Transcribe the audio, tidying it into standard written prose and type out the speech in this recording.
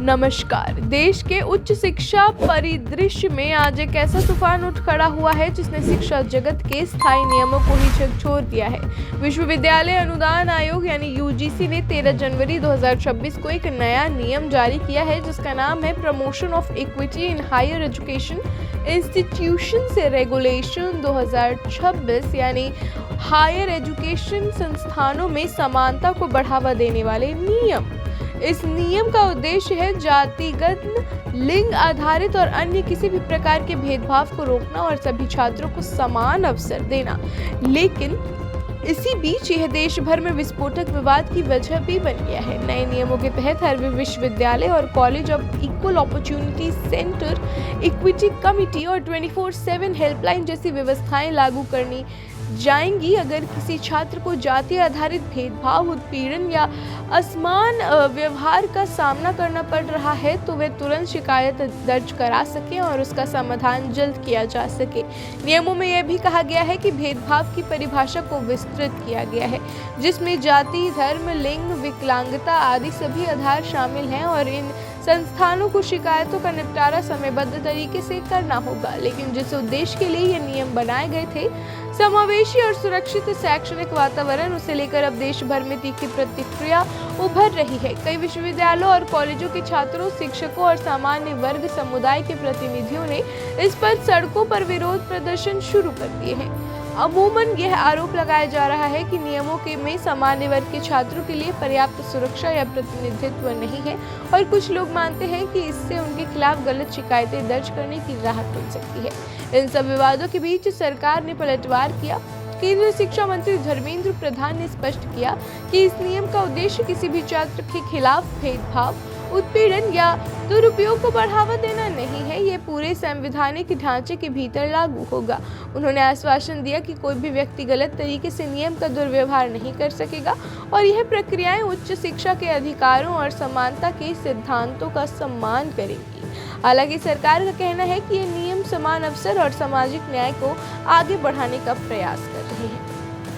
नमस्कार। देश के उच्च शिक्षा परिदृश्य में आज एक ऐसा तूफान उठ खड़ा हुआ है जिसने शिक्षा जगत के स्थायी नियमों को ही झकझोर दिया है। विश्वविद्यालय अनुदान आयोग यानी यूजीसी ने 13 जनवरी 2026 को एक नया नियम जारी किया है जिसका नाम है promotion of equity in higher education institutions regulation 2026 यानी हायर एजुकेशन संस्थानों में समानता को बढ़ावा देने वाले नियम। इस नियम का उद्देश्य है जातिगत, लिंग आधारित और अन्य किसी भी प्रकार के भेदभाव को रोकना और सभी छात्रों को समान अवसर देना। लेकिन इसी बीच यह देश भर में विस्फोटक विवाद की वजह भी बन गया है। नए नियमों के तहत हर विश्वविद्यालय और कॉलेज अब equal opportunity centre, equity committee और 24/7 हेल्पलाइन जैसी व्यवस्थाएं लागू करनी जाएंगी। अगर किसी छात्र को जाति आधारित भेदभाव, उत्पीड़न या असमान व्यवहार का सामना करना पड़ रहा है तो वे तुरंत शिकायत दर्ज करा सकें और उसका समाधान जल्द किया जा सके। नियमों में यह भी कहा गया है कि भेदभाव की परिभाषा को विस्तृत किया गया है जिसमें जाति, धर्म, लिंग, विकलांगता आदि सभी आधार शामिल हैं और इन संस्थानों को शिकायतों का निपटारा समयबद्ध तरीके से करना होगा। लेकिन जिस उद्देश्य के लिए ये नियम बनाए गए थे, समावेशी और सुरक्षित शैक्षणिक वातावरण, उसे लेकर अब देश भर में तीखी प्रतिक्रिया उभर रही है। कई विश्वविद्यालयों और कॉलेजों के छात्रों, शिक्षकों और सामान्य वर्ग समुदाय के प्रतिनिधियों ने इस पर सड़कों पर विरोध प्रदर्शन शुरू कर दिए हैं। अमूमन यह आरोप लगाया जा रहा है कि नियमों के में सामान्य वर्ग के छात्रों के लिए पर्याप्त सुरक्षा या प्रतिनिधित्व नहीं है और कुछ लोग मानते हैं कि इससे उनके खिलाफ गलत शिकायतें दर्ज करने की राह खुल सकती है। इन सब विवादों के बीच सरकार ने पलटवार किया। केंद्रीय शिक्षा मंत्री धर्मेंद्र प्रधान ने स्पष्ट किया कि इस नियम का उद्देश्य किसी भी छात्र के खिलाफ भेदभाव, उत्पीड़न या दुरुपयोग को बढ़ावा देना नहीं है। ये पूरे संवैधानिक ढांचे के भीतर लागू होगा। उन्होंने आश्वासन दिया कि कोई भी व्यक्ति गलत तरीके से नियम का दुर्व्यवहार नहीं कर सकेगा और यह प्रक्रियाएं उच्च शिक्षा के अधिकारों और समानता के सिद्धांतों का सम्मान करेंगी। हालांकि सरकार का कहना है कि ये नियम समान अवसर और सामाजिक न्याय को आगे बढ़ाने का प्रयास कर रहे हैं।